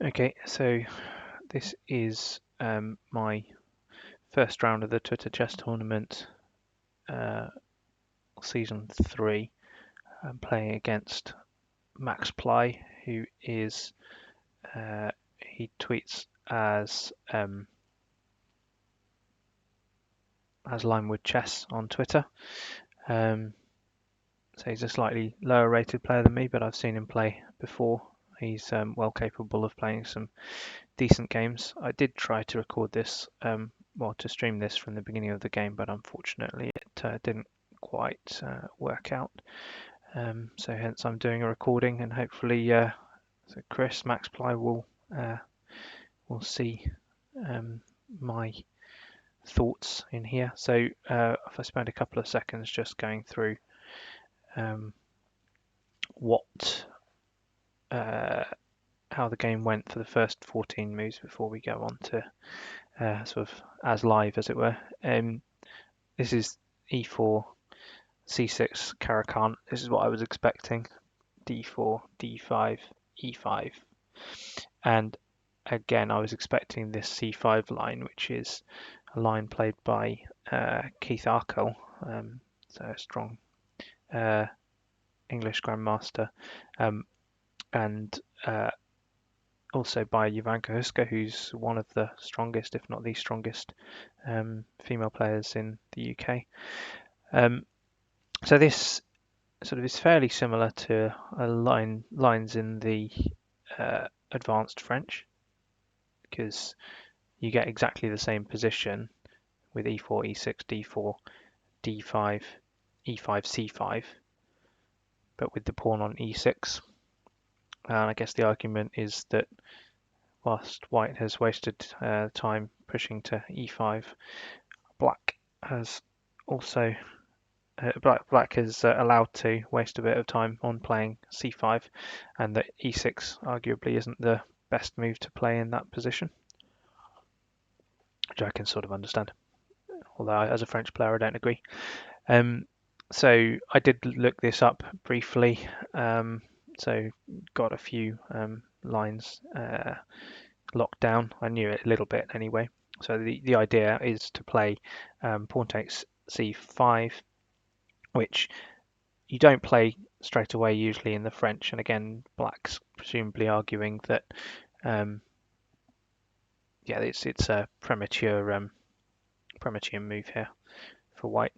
Okay, so this is my first round of the Twitter chess tournament, uh, season 3. I'm playing against Max Ply, who is he tweets as Limewood Chess on Twitter. Um, so he's a slightly lower rated player than me, but I've seen him play before. He's well capable of playing some decent games. I did try to record this, to stream this from the beginning of the game, but unfortunately it didn't quite work out. So hence I'm doing a recording, and hopefully, so Chris Maxply will see my thoughts in here. So if I spend a couple of seconds just going through what how the game went for the first 14 moves before we go on to sort of as live as it were. This is e4, c6, Caro-Kann. This is what I was expecting. d4, d5, e5. And again, I was expecting this c5 line, which is a line played by Keith Arkell, so a strong English grandmaster, and also by Jovanka Huska, who's one of the strongest, if not the strongest, female players in the UK. So this sort of is fairly similar to lines in the advanced French, because you get exactly the same position with e4, e6, d4, d5, e5, c5, but with the pawn on e6. And I guess the argument is that whilst white has wasted time pushing to e5, black has also black is allowed to waste a bit of time on playing c5, and that e6 arguably isn't the best move to play in that position, which I can sort of understand, although as a French player I don't agree. So I did look this up briefly, so got a few lines locked down. I knew it a little bit anyway. So the idea is to play pawn takes c5, which you don't play straight away usually in the French. And again, black's presumably arguing that it's a premature move here for white.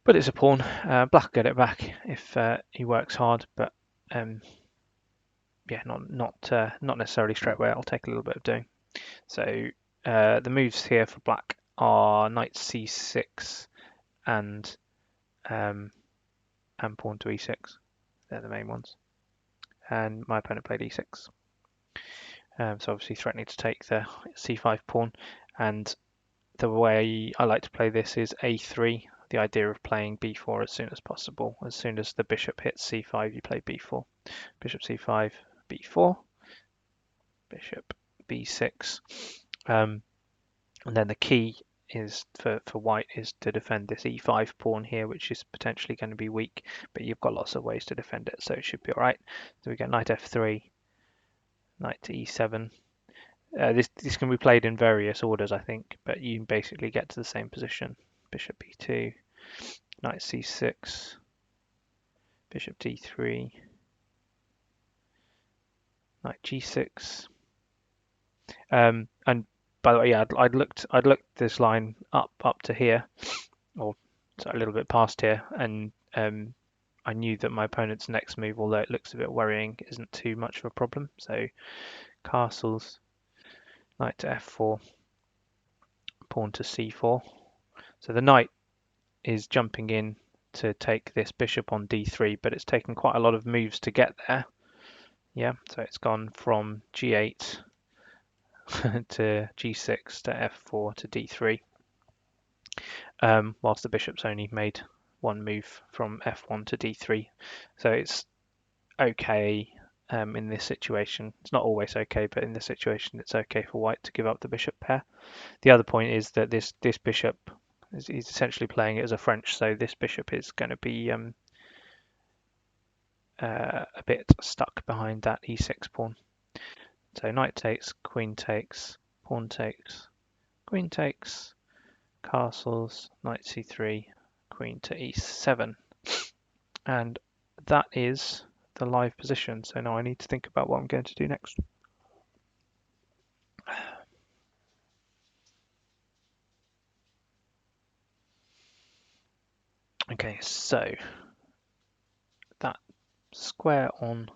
But it's a pawn. Black will get it back if he works hard, but not necessarily straight away. It'll take a little bit of doing. So the moves here for black are knight c6 and pawn to e6. They're the main ones. And my opponent played e6. So obviously threatening to take the c5 pawn. And the way I like to play this is a3. The idea of playing b4 as soon as possible. As soon as the bishop hits c5, you play b4. Bishop c5, b4. Bishop b6. And then the key is for white is to defend this e5 pawn here, which is potentially going to be weak, but you've got lots of ways to defend it, so it should be all right. So we get knight f3, knight to e7. This can be played in various orders, I think, but you basically get to the same position. Bishop b2, knight c6, bishop d3, knight g6. And by the way, yeah, I'd looked this line up to here, or a little bit past here, and I knew that my opponent's next move, although it looks a bit worrying, isn't too much of a problem. So castles, knight to f4, pawn to c4. So the knight is jumping in to take this bishop on d3, but it's taken quite a lot of moves to get there. Yeah, so it's gone from g8 to g6 to f4 to d3, whilst the bishop's only made one move from f1 to d3. So it's okay in this situation. It's not always okay, but in this situation it's okay for white to give up the bishop pair. The other point is that this bishop is essentially playing it as a French, so this bishop is going to be a bit stuck behind that e6 pawn. So knight takes, queen takes, pawn takes, queen takes, castles, knight c3, queen to e7. And that is the live position. So now I need to think about what I'm going to do next. Okay, so that square on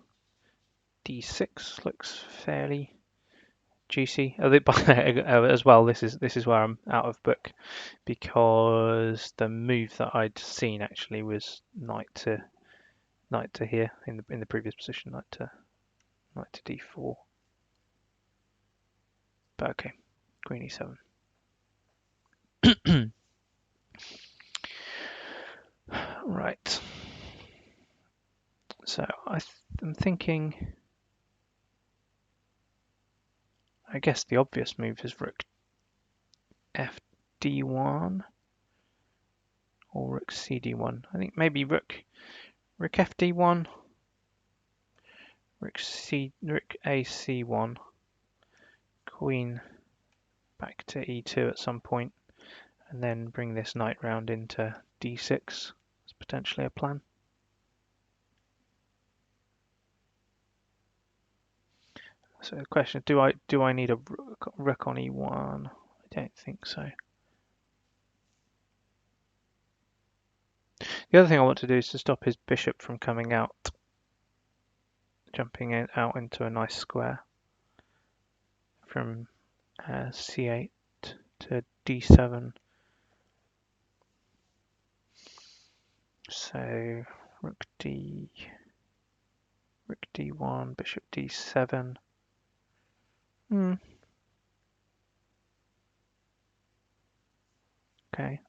d6 looks fairly juicy. As well, this is where I'm out of book, because the move that I'd seen actually was knight to here in the previous position, knight to d4. But okay, queen e7. Right. So I'm thinking, I guess the obvious move is rook fd1 or rook cd1. I think maybe rook fd1, rook ac1, queen back to e2 at some point, and then bring this knight round into d6. It's potentially a plan. So the question is, do I need a rook on e1? I don't think so. The other thing I want to do is to stop his bishop from coming out, jumping out into a nice square from c8 to d7. So rook d1, bishop d7. Okay.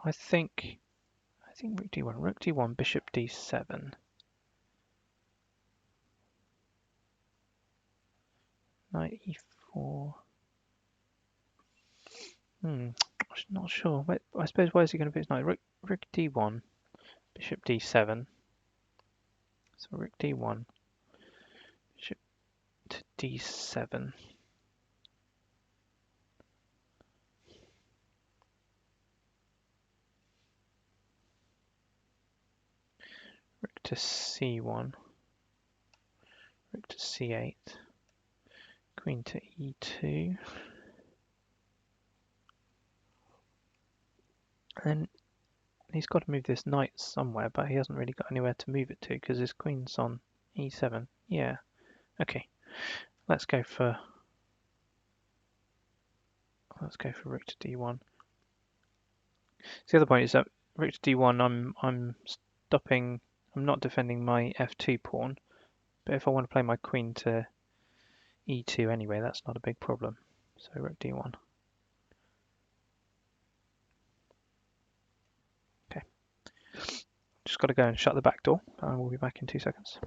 I think rook d1, bishop d7. Knight e4. Not sure. But I suppose where is he going to put his knight? Rook d1, bishop d7. So rook d1, bishop to d7. Rook to c1. Rook to c8. Queen to e2. And he's got to move this knight somewhere, but he hasn't really got anywhere to move it to because his queen's on e7. Yeah. Okay. Let's go for rook to d1. So the other point is that rook to d1, I'm stopping. I'm not defending my f2 pawn, but if I want to play my queen to e2 anyway, that's not a big problem. So rook d1. Okay. Just got to go and shut the back door. We'll be back in 2 seconds.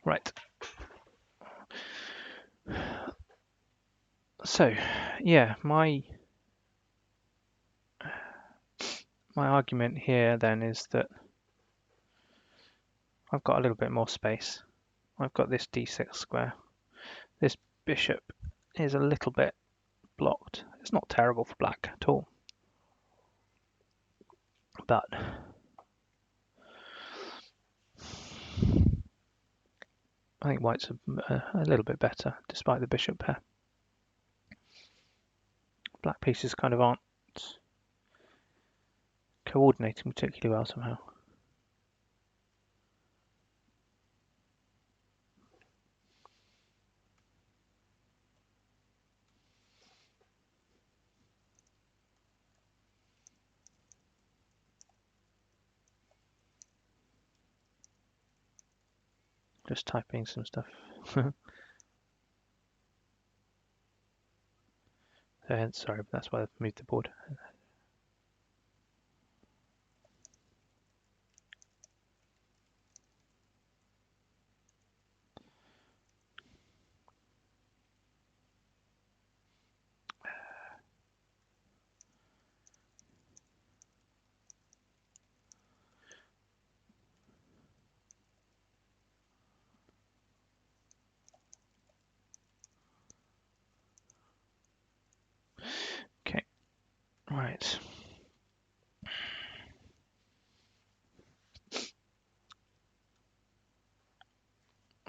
Right. So, yeah, my argument here then is that I've got a little bit more space. I've got this d6 square. This bishop is a little bit blocked. It's not terrible for black at all, but I think white's a little bit better despite the bishop pair. Black pieces kind of aren't coordinating particularly well somehow. just typing some stuff. Sorry, that's why I've moved the board. Okay, right.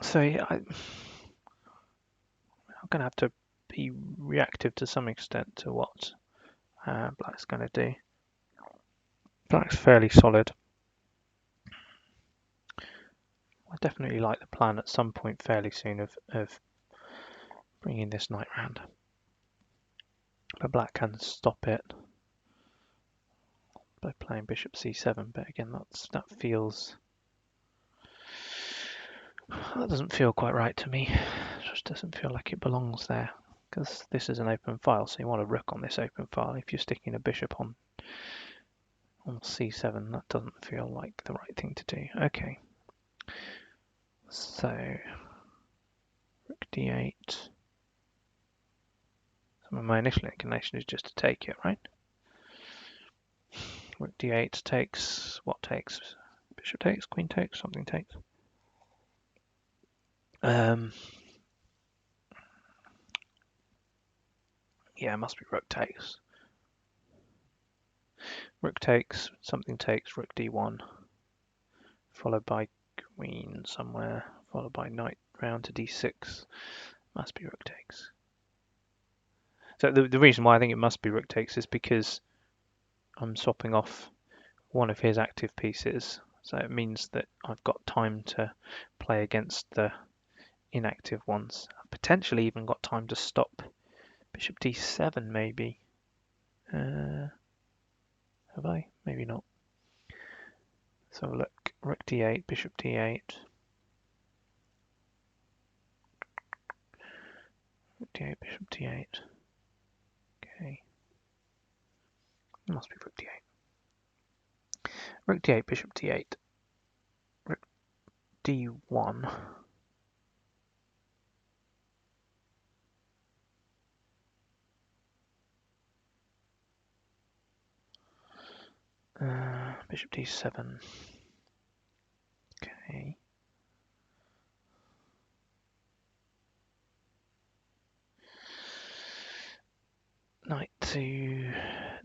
So yeah, I'm going to have to be reactive to some extent to what Black's going to do. Black's fairly solid. I definitely like the plan at some point fairly soon of bringing this knight round. But Black can stop it by playing bishop c7, but again that doesn't feel quite right to me. It just doesn't feel like it belongs there, because this is an open file, so you want a rook on this open file. If you're sticking a bishop on c7, that doesn't feel like the right thing to do. Okay, so rook d8. My initial inclination is just to take it, right? Rook d8 takes, what takes? Bishop takes, queen takes, something takes. Yeah, it must be rook takes. Rook takes, something takes, rook d1, followed by queen somewhere, followed by knight round to d6. Must be rook takes. So the reason why I think it must be rook takes is because I'm swapping off one of his active pieces. So it means that I've got time to play against the inactive ones. I've potentially even got time to stop bishop d7 maybe. Have I? Maybe not. So look, rook d8, bishop d8. Rook d8, bishop d8. Okay. It must be rook d8. Rook d8, bishop d8. Rook d1. Bishop d7. Okay. Knight to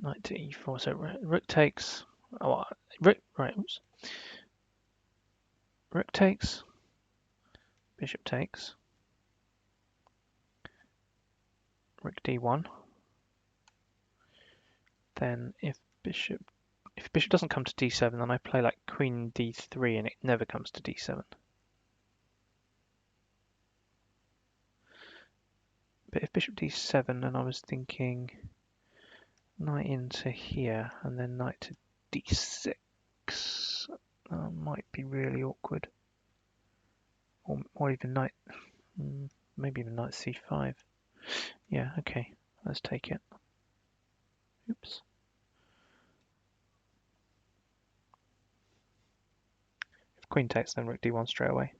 e4. So rook takes. Oh, rook. Right. Oops. Rook takes. Bishop takes. Rook d1. Then if bishop doesn't come to d7, then I play like queen d3, and it never comes to d7. But if bishop d7, then I was thinking knight into here, and then knight to d6. Might be really awkward. Or even knight, maybe even knight c5. Yeah, okay, let's take it. Oops. If queen takes, then rook d1 straight away.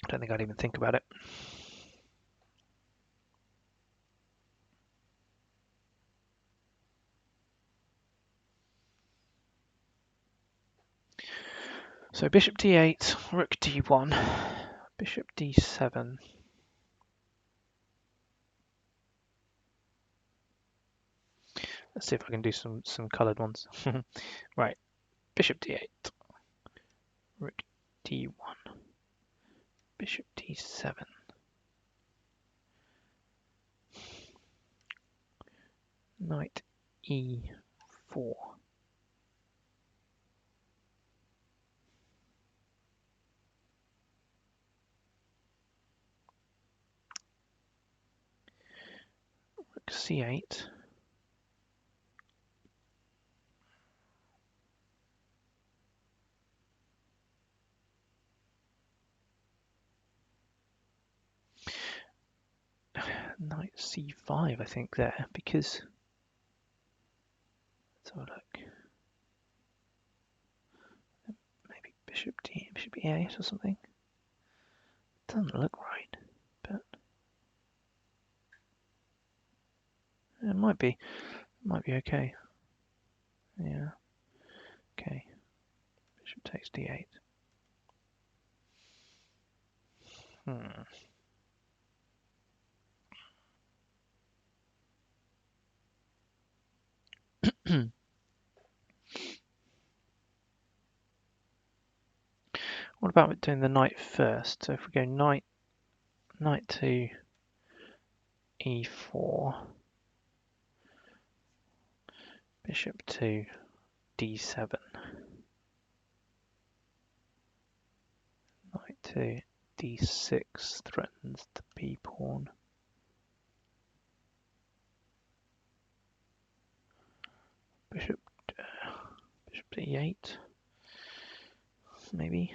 I don't think I'd even think about it. So bishop d8, rook d1, bishop d7. Let's see if I can do some coloured ones. Right, bishop d8, rook d1, bishop d7, knight e4. Rook c8. knight c5, I think, there, because let's have a look. Maybe bishop e8 or something. Doesn't look right, but it might be okay. Yeah. Okay. Bishop takes d8. What about doing the knight first? So if we go knight to e4, bishop to d7, knight to d6 threatens the b pawn. Bishop to e8, maybe.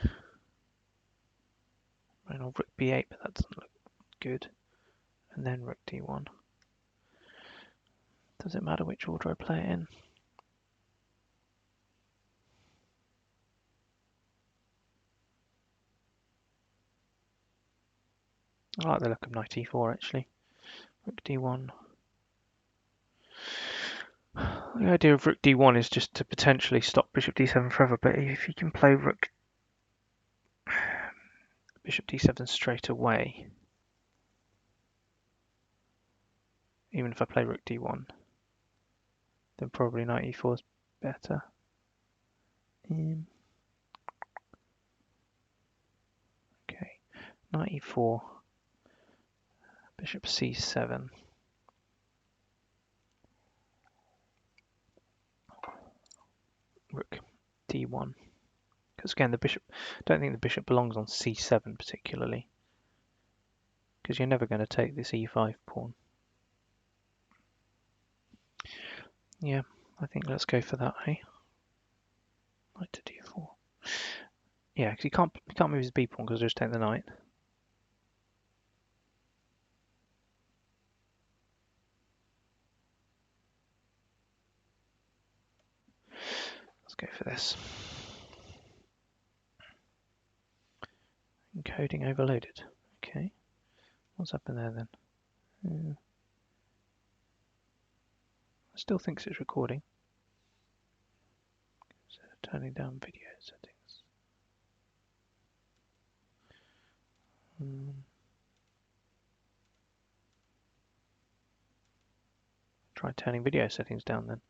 Right, or rook b8, but that doesn't look good. And then rook d1. Does it matter which order I play it in? I like the look of knight e4 actually. Rook d1. The idea of rook d1 is just to potentially stop bishop d7 forever, but if you can play bishop d7 straight away, even if I play rook d1, then probably knight e4 is better. Okay, knight e4, bishop c7. Rook d1. Because again, I don't think the bishop belongs on c7 particularly, because you're never going to take this e5 pawn. Yeah, I think let's go for that, eh? Knight to d4. Yeah, because he can't move his b pawn because I just take the knight. Let's go for this. Encoding overloaded. Okay, what's happened there then? I still thinks it's recording. So turning down video settings. Try turning video settings down then.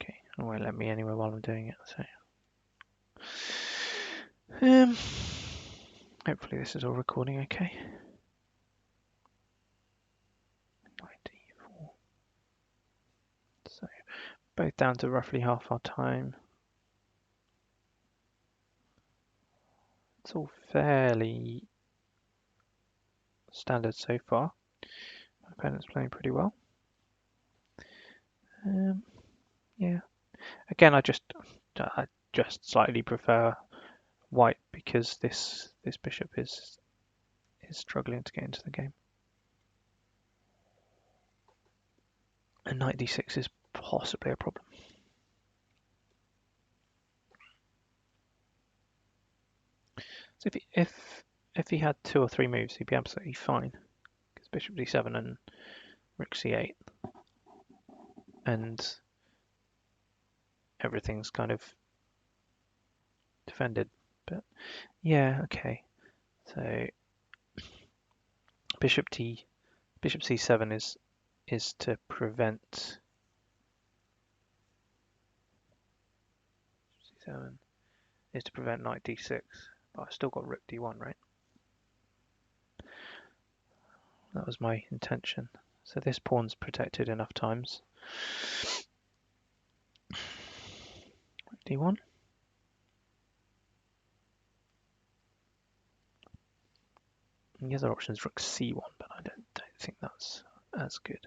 Okay, it won't let me anywhere while I'm doing it. So, hopefully this is all recording okay. Knight e4. So both down to roughly half our time. It's all fairly standard so far. My opponent's playing pretty well. Yeah. Again, I just slightly prefer white because this bishop is struggling to get into the game. And knight d6 is possibly a problem. So if he had 2 or 3 moves, he'd be absolutely fine. Because bishop d7 and rook c8, and everything's kind of defended. But yeah, okay. So bishop c7 is to prevent c7 is to prevent knight d6. But I've still got rook d1, right? That was my intention. So this pawn's protected enough times. Rook d1. And the other option is rook c1, but I don't think that's as good.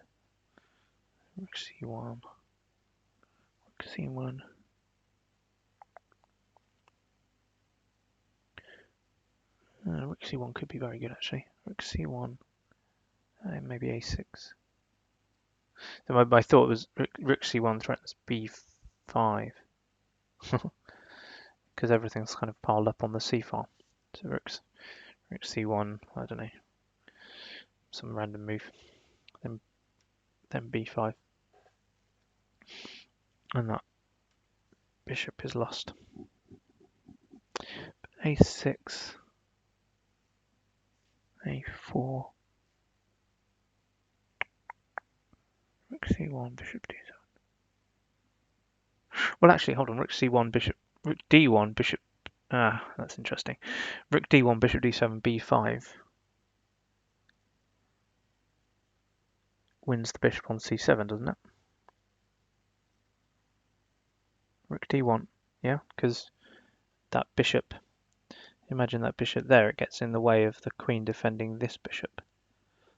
Rook c1, rook c1. Rook c1 could be very good actually. Rook c1, maybe a6. So my thought was rook c1 threatens b5 because everything's kind of piled up on the c file. So rook c1, I don't know, some random move, then b5, and that bishop is lost. a6, a4, rook c1, bishop d7. Well, actually, hold on. Rook c1, bishop, rook d1, bishop. That's interesting. Rook d1, bishop d7, b5 wins the bishop on c7, doesn't it? Rook d1, yeah, because that bishop. Imagine that bishop there. It gets in the way of the queen defending this bishop.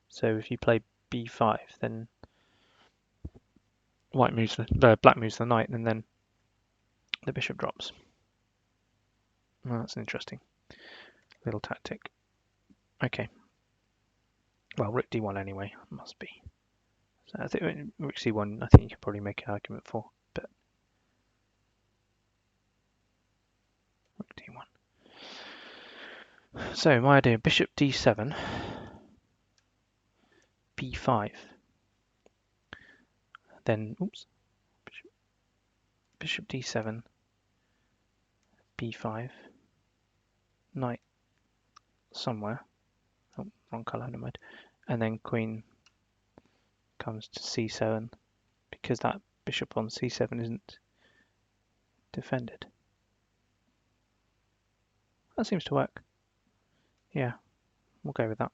So if you play b5, then black moves the knight, and then the bishop drops. Well, that's an interesting little tactic. Okay. Well, rook d1 anyway, must be. So I think rook c1, I think you could probably make an argument for, but rook d1. So my idea: bishop d7, b5, then bishop d7, b5, knight somewhere. Oh, wrong colour, never mind. And then queen comes to c7 because that bishop on c7 isn't defended. That seems to work. Yeah, we'll go with that.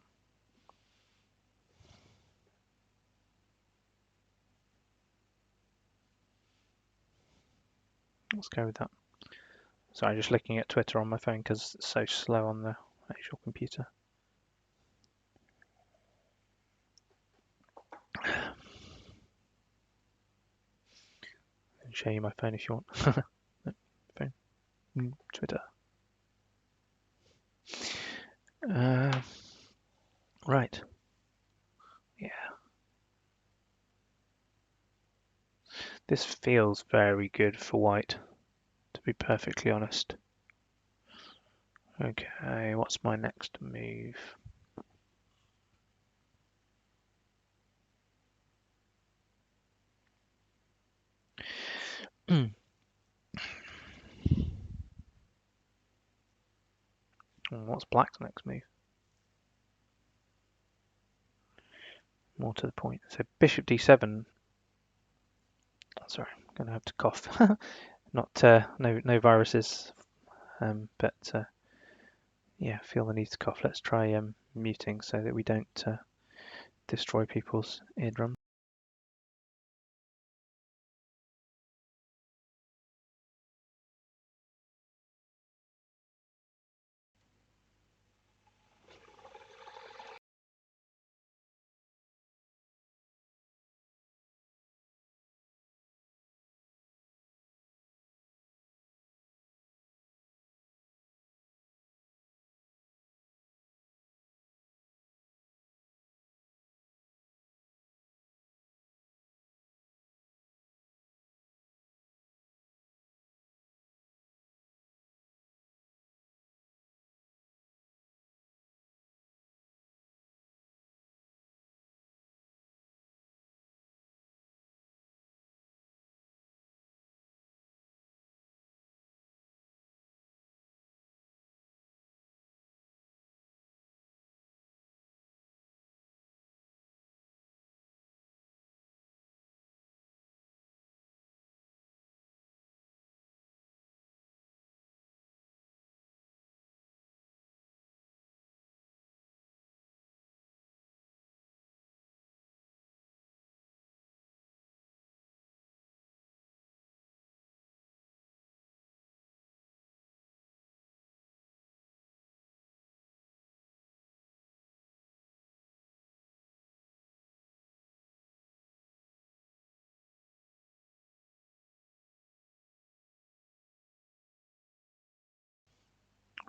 Let's go with that. Sorry, just looking at Twitter on my phone because it's so slow on the actual computer. I'll show you my phone if you want. No, phone. Twitter. Right. Yeah. This feels very good for white, to be perfectly honest. Okay, what's my next move? What's black's next move? More to the point. So bishop d7. Sorry, I'm going to have to cough. Not no viruses, but yeah, feel the need to cough. Let's try muting so that we don't destroy people's eardrums.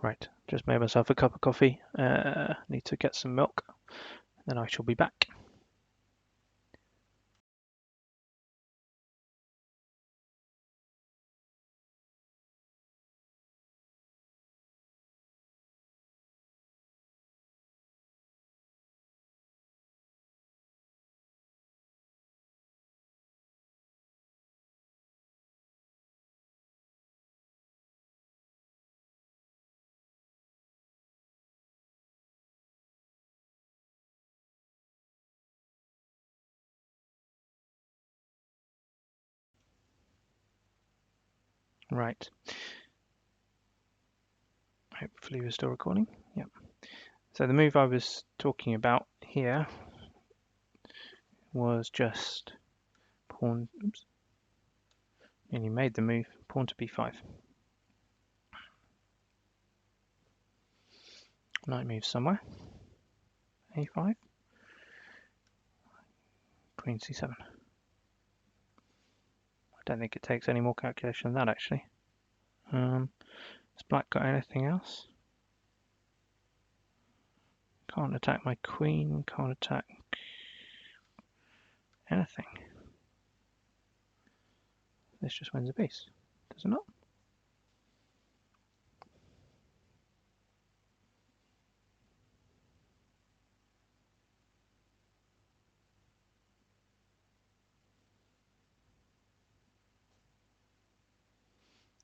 Right, just made myself a cup of coffee. Need to get some milk, then I shall be back. Right. Hopefully we're still recording. Yep. So the move I was talking about here was just pawn. Oops. And you made the move. Pawn to b5. Knight moves somewhere. a5. Queen c7. I don't think it takes any more calculation than that actually. Has black got anything else? Can't attack my queen, can't attack anything. This just wins a piece, does it not?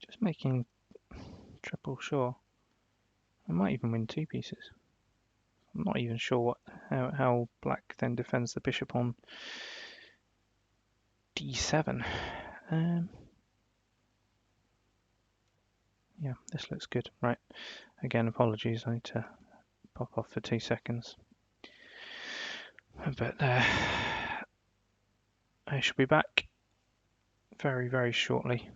Just making triple sure. I might even win two pieces. I'm not even sure how black then defends the bishop on d7. Yeah, this looks good. Right, again, apologies, I need to pop off for 2 seconds. But I shall be back very, very shortly.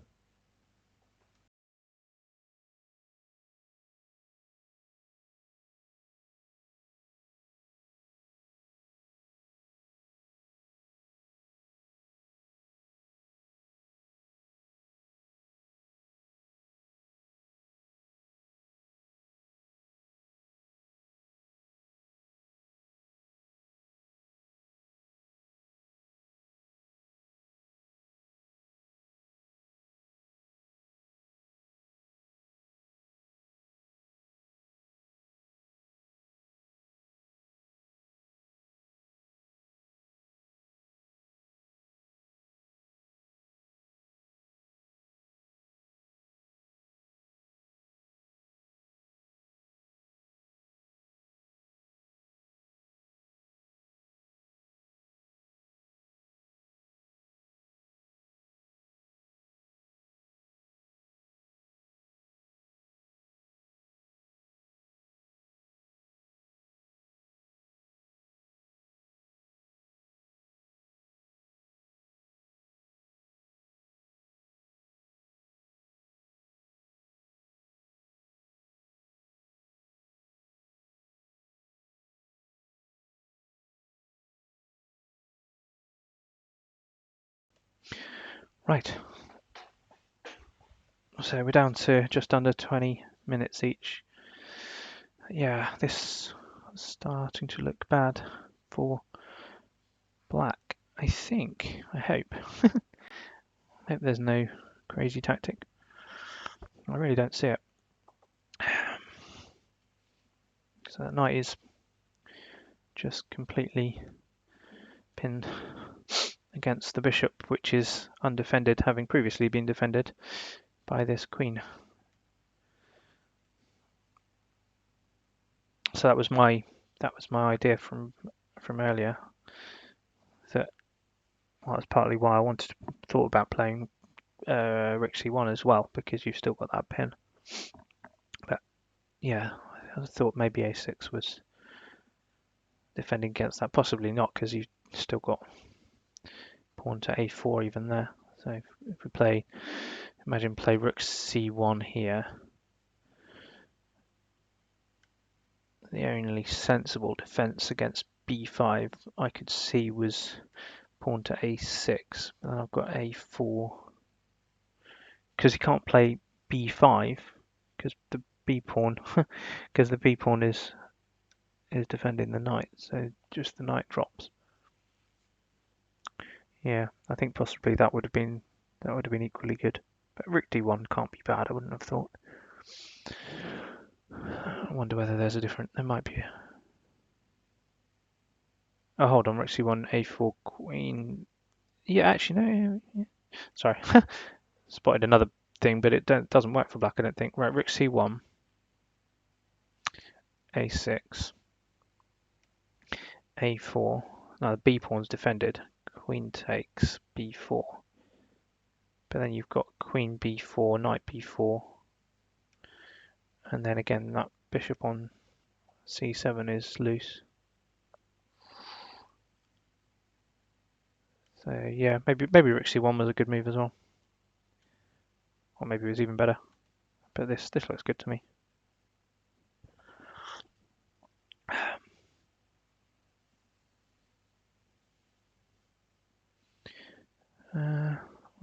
Right, so we're down to just under 20 minutes each. Yeah, this is starting to look bad for black. I think, I hope. I hope there's no crazy tactic. I really don't see it. So that knight is just completely pinned against the bishop, which is undefended, having previously been defended by this queen. So that was my idea from earlier. That was partly why I thought about playing Rook c1 as well, because you've still got that pin. But yeah, I thought maybe a6 was defending against that. Possibly not, because you've still got pawn to a4 even there. So if we play, imagine play Rook c1 here. The only sensible defense against b5 I could see was pawn to a6. And then I've got a4. Because he can't play b5, because the b pawn because the b pawn is defending the knight, so just the knight drops. Yeah, I think possibly that would have been equally good. But rook d1 can't be bad, I wouldn't have thought. I wonder whether there's a different. There might be. Oh, hold on, rook c1, a4, queen. Yeah, actually no. Yeah. Sorry, spotted another thing, but it doesn't work for black, I don't think. Right, rook c1, a6, a4. Now the b pawn's defended. Queen takes b4. But then you've got queen b4, knight b4. And then again, that bishop on c7 is loose. So yeah, maybe rook c1 was a good move as well. Or maybe it was even better. But this looks good to me.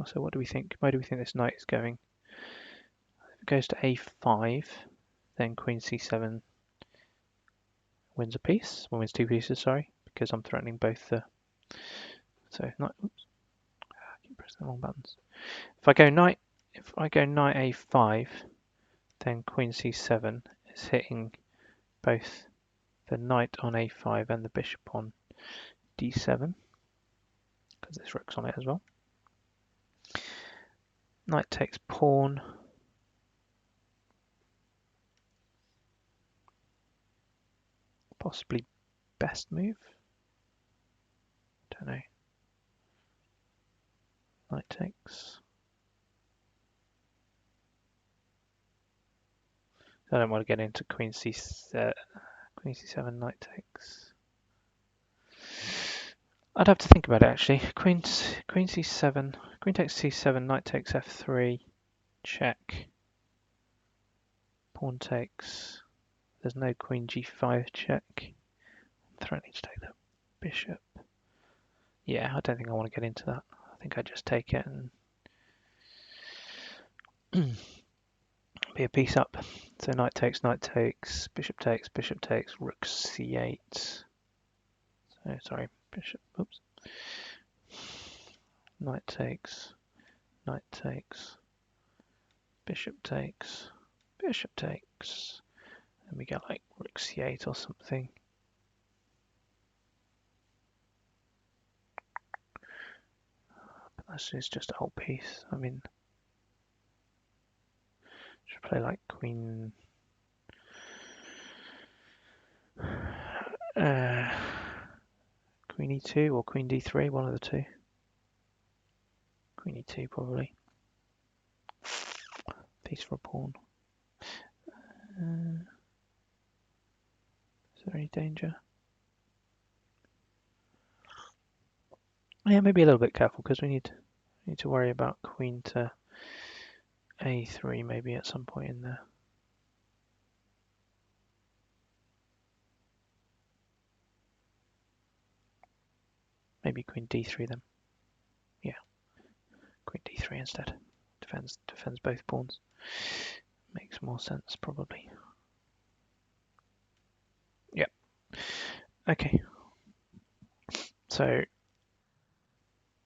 So what do we think? Where do we think this knight is going? If it goes to a5, then queen c7 wins a piece. Well, wins two pieces, sorry, because I'm threatening both the... So, knight... Oops. I keep pressing the wrong buttons. If I go knight a5, then queen c7 is hitting both the knight on a5 and the bishop on d7, because this rook's on it as well. Knight takes pawn. Possibly best move. Don't know. Knight takes. I don't want to get into queen c7, knight takes. I'd have to think about it actually. Queen c7, queen takes c7, knight takes f3, check. Pawn takes. There's no queen g5 check. I'm threatening to take the bishop. Yeah, I don't think I want to get into that. I think I just take it and be a piece up. So knight takes, bishop takes, rook c8. So sorry, bishop. Oops. Knight takes, bishop takes, and we get like rook c8 or something. But that's just a whole piece. I mean, should play like queen. Queen e2 or queen d3, one of the two. Queen e2 probably. Piece for a pawn. Is there any danger? Yeah, maybe a little bit careful because we need to worry about queen to a3 maybe at some point in there. Maybe queen d3 then. Yeah, queen d3 instead. Defends both pawns. Makes more sense probably. Yeah. Okay. So.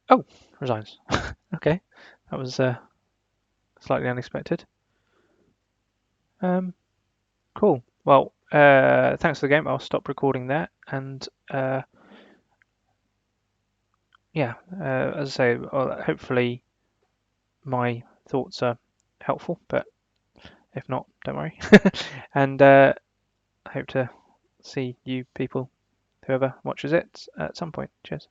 Oh, resigns. Okay, that was slightly unexpected. Cool. Well, thanks for the game. I'll stop recording there, and yeah, as I say, hopefully my thoughts are helpful, but if not, don't worry. And I hope to see you people, whoever watches it, at some point. Cheers.